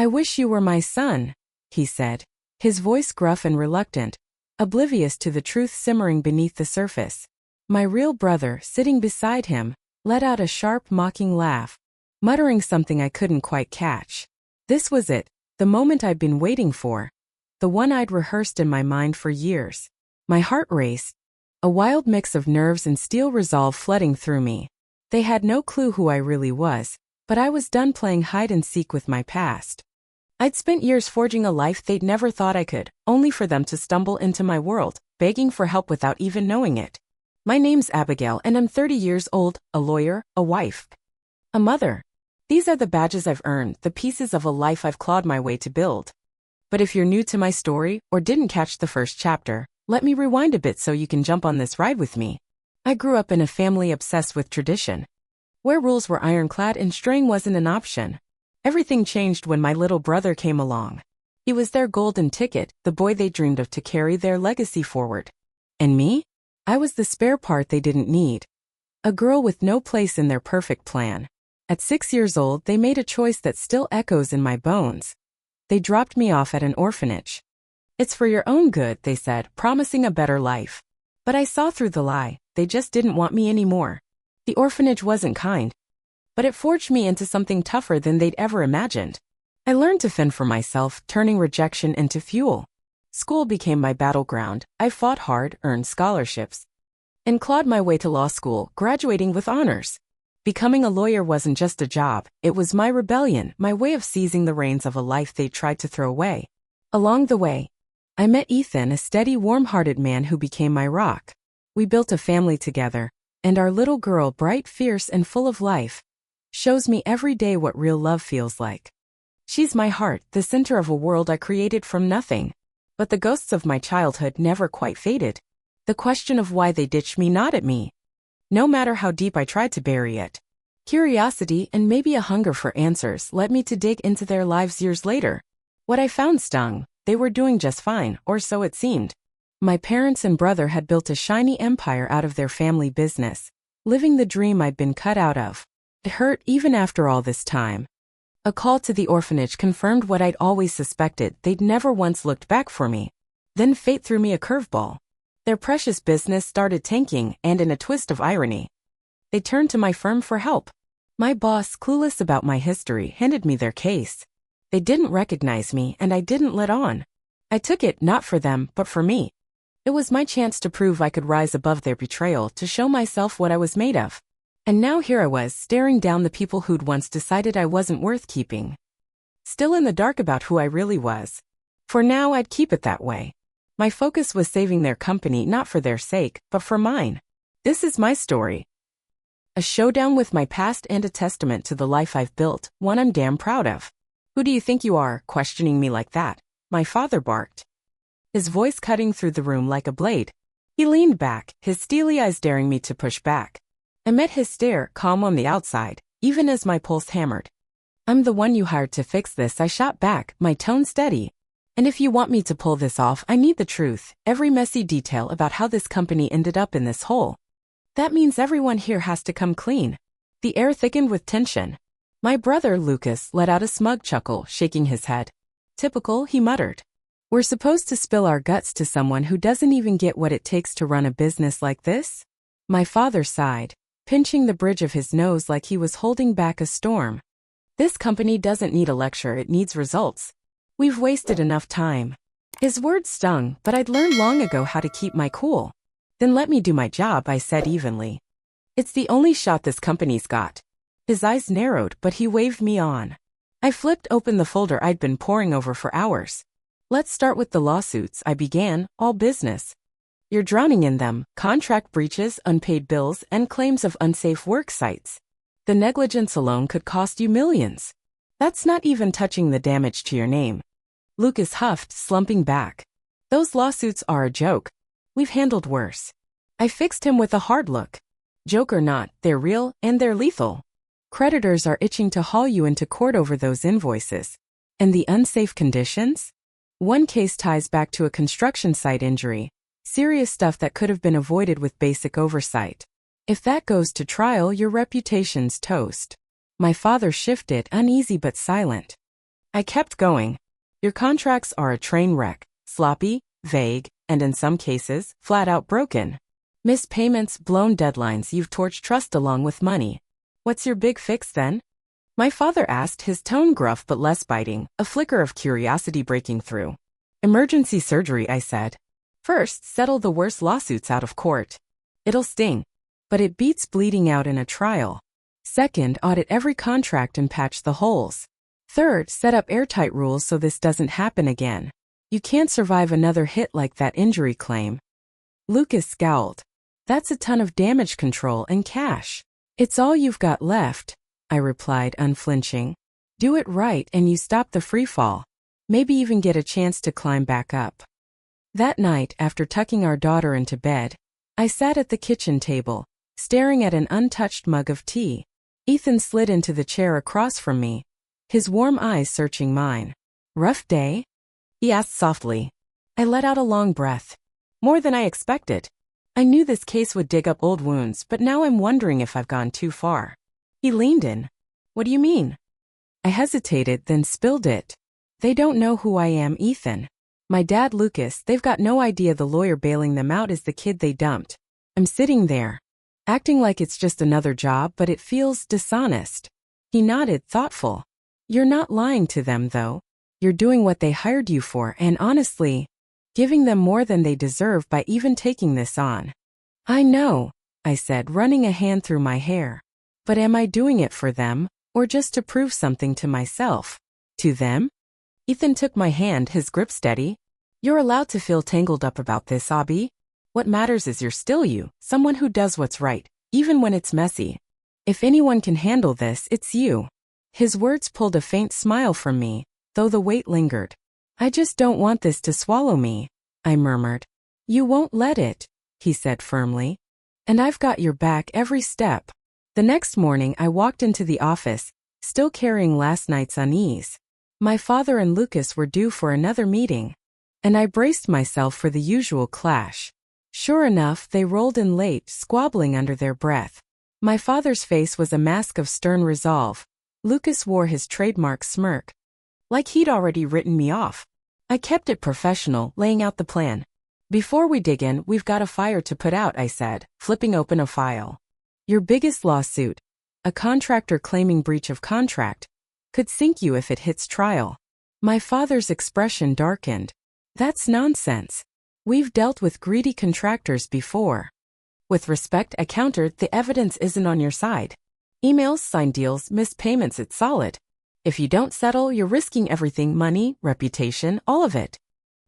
I wish you were my son, he said, his voice gruff and reluctant, oblivious to the truth simmering beneath the surface. My real brother, sitting beside him, let out a sharp, mocking laugh, muttering something I couldn't quite catch. This was it, the moment I'd been waiting for, the one I'd rehearsed in my mind for years. My heart raced, a wild mix of nerves and steel resolve flooding through me. They had no clue who I really was, but I was done playing hide and seek with my past. I'd spent years forging a life they'd never thought I could, only for them to stumble into my world, begging for help without even knowing it. My name's Abigail and I'm 30 years old, a lawyer, a wife, a mother. These are the badges I've earned, the pieces of a life I've clawed my way to build. But if you're new to my story, or didn't catch the first chapter, let me rewind a bit so you can jump on this ride with me. I grew up in a family obsessed with tradition, where rules were ironclad and straying wasn't an option. Everything changed when my little brother came along. He was their golden ticket, the boy they dreamed of to carry their legacy forward. And me? I was the spare part they didn't need. A girl with no place in their perfect plan. At 6 years old, they made a choice that still echoes in my bones. They dropped me off at an orphanage. It's for your own good, they said, promising a better life. But I saw through the lie, they just didn't want me anymore. The orphanage wasn't kind, but it forged me into something tougher than they'd ever imagined. I learned to fend for myself, turning rejection into fuel. School became my battleground. I fought hard, earned scholarships, and clawed my way to law school, graduating with honors. Becoming a lawyer wasn't just a job, it was my rebellion, my way of seizing the reins of a life they tried to throw away. Along the way, I met Ethan, a steady, warm-hearted man who became my rock. We built a family together, and our little girl, bright, fierce, and full of life, shows me every day what real love feels like. She's my heart, the center of a world I created from nothing. But the ghosts of my childhood never quite faded. The question of why they ditched me gnawed at me, no matter how deep I tried to bury it. Curiosity and maybe a hunger for answers led me to dig into their lives years later. What I found stung. They were doing just fine, or so it seemed. My parents and brother had built a shiny empire out of their family business, living the dream I'd been cut out of. It hurt even after all this time. A call to the orphanage confirmed what I'd always suspected. They'd never once looked back for me. Then fate threw me a curveball. Their precious business started tanking, and in a twist of irony, they turned to my firm for help. My boss, clueless about my history, handed me their case. They didn't recognize me, and I didn't let on. I took it not for them, but for me. It was my chance to prove I could rise above their betrayal, to show myself what I was made of. And now here I was, staring down the people who'd once decided I wasn't worth keeping. Still in the dark about who I really was. For now, I'd keep it that way. My focus was saving their company, not for their sake, but for mine. This is my story. A showdown with my past and a testament to the life I've built, one I'm damn proud of. Who do you think you are, questioning me like that? My father barked, his voice cutting through the room like a blade. He leaned back, his steely eyes daring me to push back. I met his stare, calm on the outside, even as my pulse hammered. I'm the one you hired to fix this, I shot back, my tone steady. And if you want me to pull this off, I need the truth, every messy detail about how this company ended up in this hole. That means everyone here has to come clean. The air thickened with tension. My brother, Lucas, let out a smug chuckle, shaking his head. Typical, he muttered. We're supposed to spill our guts to someone who doesn't even get what it takes to run a business like this? My father sighed, pinching the bridge of his nose like he was holding back a storm. This company doesn't need a lecture, it needs results. We've wasted enough time. His words stung, but I'd learned long ago how to keep my cool. Then let me do my job, I said evenly. It's the only shot this company's got. His eyes narrowed, but he waved me on. I flipped open the folder I'd been poring over for hours. Let's start with the lawsuits, I began, all business. You're drowning in them, contract breaches, unpaid bills, and claims of unsafe work sites. The negligence alone could cost you millions. That's not even touching the damage to your name. Lucas huffed, slumping back. Those lawsuits are a joke. We've handled worse. I fixed him with a hard look. Joke or not, they're real, and they're lethal. Creditors are itching to haul you into court over those invoices. And the unsafe conditions? One case ties back to a construction site injury. Serious stuff that could have been avoided with basic oversight. If that goes to trial, your reputation's toast. My father shifted, uneasy but silent. I kept going. Your contracts are a train wreck, sloppy, vague, and in some cases, flat out broken. Missed payments, blown deadlines, you've torched trust along with money. What's your big fix then? My father asked, his tone gruff but less biting, a flicker of curiosity breaking through. Emergency surgery, I said. First, settle the worst lawsuits out of court. It'll sting. But it beats bleeding out in a trial. Second, audit every contract and patch the holes. Third, set up airtight rules so this doesn't happen again. You can't survive another hit like that injury claim. Lucas scowled. That's a ton of damage control and cash. It's all you've got left, I replied, unflinching. Do it right and you stop the free fall. Maybe even get a chance to climb back up. That night, after tucking our daughter into bed, I sat at the kitchen table, staring at an untouched mug of tea. Ethan slid into the chair across from me, his warm eyes searching mine. Rough day? He asked softly. I let out a long breath. More than I expected. I knew this case would dig up old wounds, but now I'm wondering if I've gone too far. He leaned in. What do you mean? I hesitated, then spilled it. They don't know who I am, Ethan. My dad, Lucas, they've got no idea the lawyer bailing them out is the kid they dumped. I'm sitting there, acting like it's just another job, but it feels dishonest. He nodded, thoughtful. You're not lying to them, though. You're doing what they hired you for, and honestly, giving them more than they deserve by even taking this on. I know, I said, running a hand through my hair. But am I doing it for them, or just to prove something to myself? To them? Ethan took my hand, his grip steady. You're allowed to feel tangled up about this, Abby. What matters is you're still you, someone who does what's right, even when it's messy. If anyone can handle this, it's you. His words pulled a faint smile from me, though the weight lingered. I just don't want this to swallow me, I murmured. You won't let it, he said firmly. And I've got your back every step. The next morning I walked into the office, still carrying last night's unease. My father and Lucas were due for another meeting, and I braced myself for the usual clash. Sure enough, they rolled in late, squabbling under their breath. My father's face was a mask of stern resolve. Lucas wore his trademark smirk, like he'd already written me off. I kept it professional, laying out the plan. Before we dig in, we've got a fire to put out, I said, flipping open a file. Your biggest lawsuit, a contractor claiming breach of contract, could sink you if it hits trial. My father's expression darkened. That's nonsense. We've dealt with greedy contractors before. With respect, I countered, the evidence isn't on your side. Emails, signed deals, missed payments, it's solid. If you don't settle, you're risking everything, money, reputation, all of it.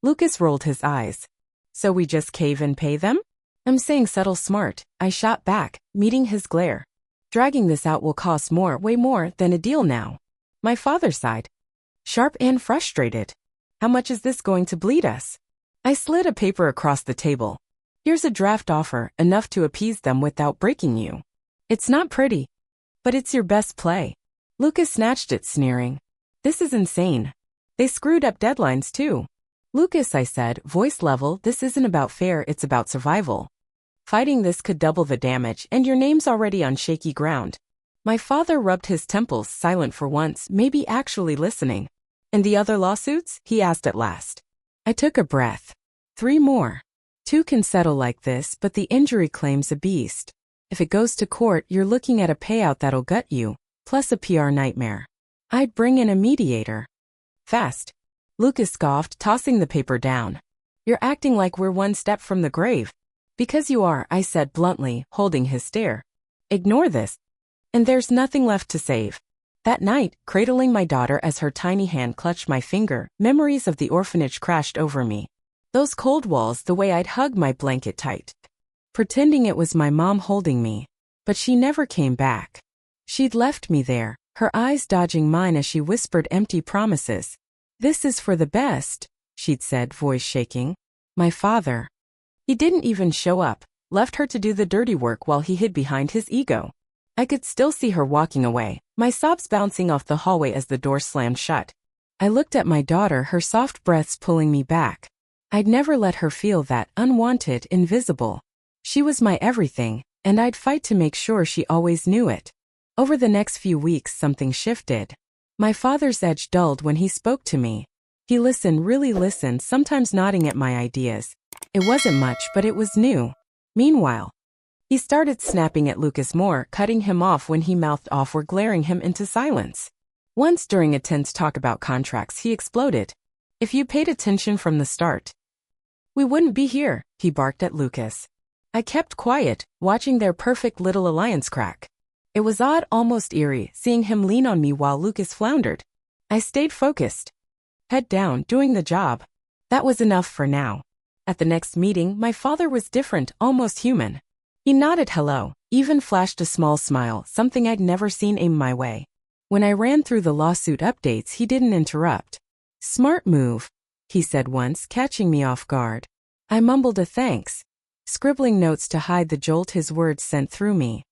Lucas rolled his eyes. So we just cave and pay them? I'm saying settle smart, I shot back, meeting his glare. Dragging this out will cost more, way more, than a deal now. My father sighed. Sharp and frustrated. How much is this going to bleed us? I slid a paper across the table. Here's a draft offer, enough to appease them without breaking you. It's not pretty, but it's your best play. Lucas snatched it, sneering. This is insane. They screwed up deadlines too. Lucas, I said, voice level, this isn't about fair, it's about survival. Fighting this could double the damage, and your name's already on shaky ground. My father rubbed his temples, silent for once, maybe actually listening. And the other lawsuits? He asked at last. I took a breath. 3 more. 2 can settle like this, but the injury claim's a beast. If it goes to court, you're looking at a payout that'll gut you, plus a PR nightmare. I'd bring in a mediator. Fast. Lucas scoffed, tossing the paper down. You're acting like we're one step from the grave. Because you are, I said bluntly, holding his stare. Ignore this. And there's nothing left to save. That night, cradling my daughter as her tiny hand clutched my finger, memories of the orphanage crashed over me. Those cold walls, the way I'd hug my blanket tight. Pretending it was my mom holding me. But she never came back. She'd left me there, her eyes dodging mine as she whispered empty promises. This is for the best, she'd said, voice shaking. My father. He didn't even show up, left her to do the dirty work while he hid behind his ego. I could still see her walking away, my sobs bouncing off the hallway as the door slammed shut. I looked at my daughter, her soft breaths pulling me back. I'd never let her feel that, unwanted, invisible. She was my everything, and I'd fight to make sure she always knew it. Over the next few weeks, something shifted. My father's edge dulled when he spoke to me. He listened, really listened, sometimes nodding at my ideas. It wasn't much, but it was new. Meanwhile, he started snapping at Lucas more, cutting him off when he mouthed off or glaring him into silence. Once during a tense talk about contracts, he exploded. "If you paid attention from the start, we wouldn't be here," he barked at Lucas. I kept quiet, watching their perfect little alliance crack. It was odd, almost eerie, seeing him lean on me while Lucas floundered. I stayed focused. Head down, doing the job. That was enough for now. At the next meeting, my father was different, almost human. He nodded hello, even flashed a small smile, something I'd never seen aim my way. When I ran through the lawsuit updates, he didn't interrupt. "Smart move," he said once, catching me off guard. I mumbled a thanks, scribbling notes to hide the jolt his words sent through me.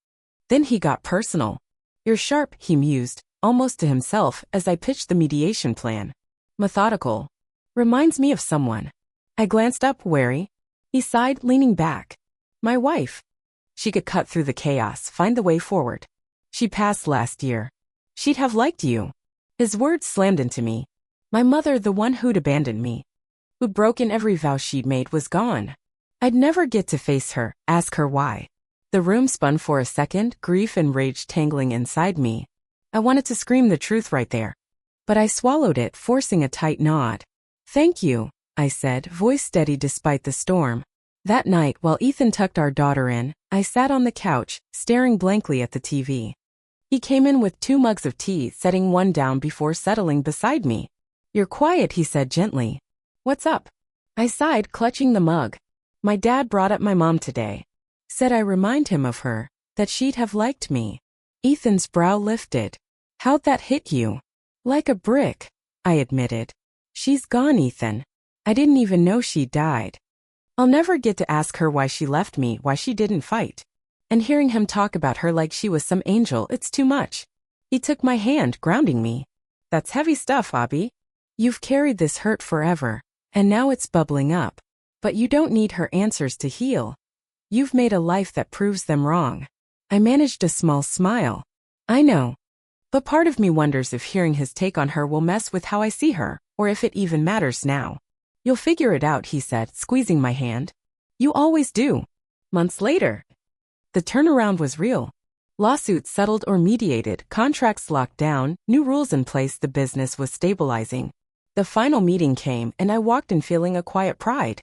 Then he got personal. "You're sharp," he mused, almost to himself, as I pitched the mediation plan. "Methodical. Reminds me of someone." I glanced up, wary. He sighed, leaning back. "My wife. She could cut through the chaos, find the way forward. She passed last year. She'd have liked you." His words slammed into me. My mother, the one who'd abandoned me, who'd broken every vow she'd made, was gone. I'd never get to face her, ask her why. The room spun for a second, grief and rage tangling inside me. I wanted to scream the truth right there, but I swallowed it, forcing a tight nod. "Thank you," I said, voice steady despite the storm. That night, while Ethan tucked our daughter in, I sat on the couch, staring blankly at the TV. He came in with 2 mugs of tea, setting one down before settling beside me. "You're quiet," he said gently. "What's up?" I sighed, clutching the mug. "My dad brought up my mom today. Said I remind him of her, that she'd have liked me." Ethan's brow lifted. "How'd that hit you?" "Like a brick," I admitted. "She's gone, Ethan. I didn't even know she died. I'll never get to ask her why she left me, why she didn't fight. And hearing him talk about her like she was some angel, it's too much." He took my hand, grounding me. "That's heavy stuff, Abby. You've carried this hurt forever, and now it's bubbling up. But you don't need her answers to heal. You've made a life that proves them wrong." I managed a small smile. "I know. But part of me wonders if hearing his take on her will mess with how I see her, or if it even matters now." "You'll figure it out," he said, squeezing my hand. "You always do." Months later, the turnaround was real. Lawsuits settled or mediated, contracts locked down, new rules in place, the business was stabilizing. The final meeting came, and I walked in feeling a quiet pride.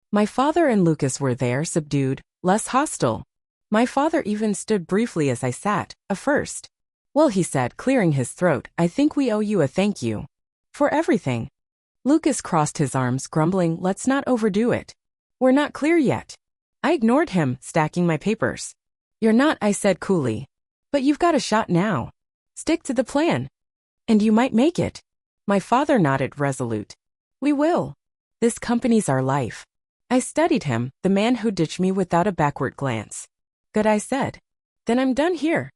My father and Lucas were there, subdued, less hostile. My father even stood briefly as I sat, a first. "Well," he said, clearing his throat, "I think we owe you a thank you. For everything." Lucas crossed his arms, grumbling, "Let's not overdo it. We're not clear yet." I ignored him, stacking my papers. "You're not," I said coolly. "But you've got a shot now. Stick to the plan. And you might make it." My father nodded, resolute. "We will. This company's our life." I studied him, the man who ditched me without a backward glance. "Good," I said. "Then I'm done here."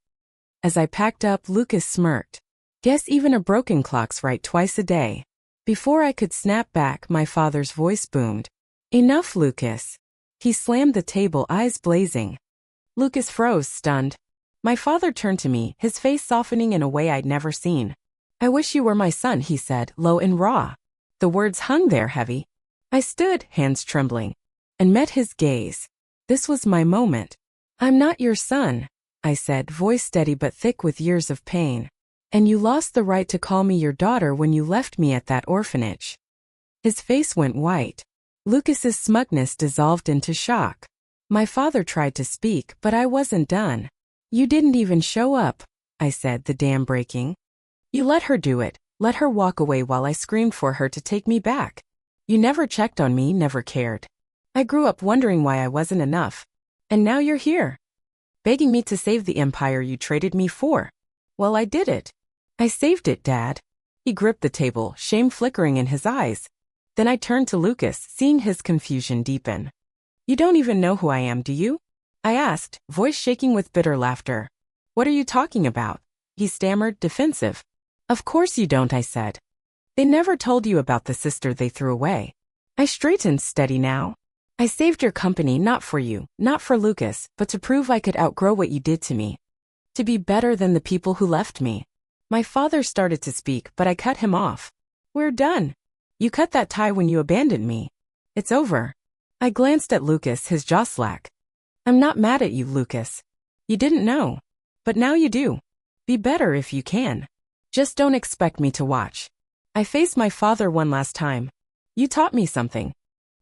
As I packed up, Lucas smirked. "Guess even a broken clock's right twice a day." Before I could snap back, my father's voice boomed. "Enough, Lucas." He slammed the table, eyes blazing. Lucas froze, stunned. My father turned to me, his face softening in a way I'd never seen. "I wish you were my son," he said, low and raw. The words hung there heavy. I stood, hands trembling, and met his gaze. This was my moment. "I'm not your son," I said, voice steady but thick with years of pain. "And you lost the right to call me your daughter when you left me at that orphanage." His face went white. Lucas's smugness dissolved into shock. My father tried to speak, but I wasn't done. "You didn't even show up," I said, the dam breaking. "You let her do it, let her walk away while I screamed for her to take me back. You never checked on me, never cared. I grew up wondering why I wasn't enough. And now you're here, begging me to save the empire you traded me for. Well, I did it. I saved it, Dad." He gripped the table, shame flickering in his eyes. Then I turned to Lucas, seeing his confusion deepen. "You don't even know who I am, do you?" I asked, voice shaking with bitter laughter. "What are you talking about?" He stammered, defensive. "Of course you don't," I said. "They never told you about the sister they threw away." I straightened, steady now. "I saved your company not for you, not for Lucas, but to prove I could outgrow what you did to me. To be better than the people who left me." My father started to speak, but I cut him off. We're done. You cut that tie when you abandoned me. It's over. I glanced at Lucas, his jaw slack. I'm not mad at you, Lucas. You didn't know. But now you do. Be better if you can. Just don't expect me to watch. I faced my father one last time. You taught me something.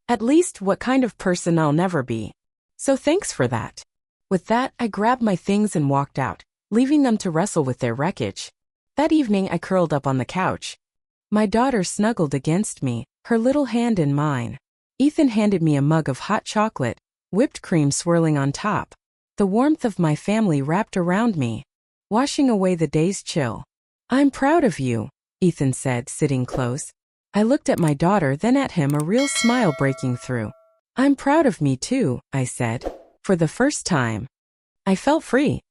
At least what kind of person I'll never be. So thanks for that. With that, I grabbed my things and walked out, leaving them to wrestle with their wreckage. That evening, I curled up on the couch. My daughter snuggled against me, her little hand in mine. Ethan handed me a mug of hot chocolate, whipped cream swirling on top. The warmth of my family wrapped around me, washing away the day's chill. I'm proud of you, Ethan said, sitting close. I looked at my daughter, then at him, a real smile breaking through. I'm proud of me too, I said. For the first time. I felt free.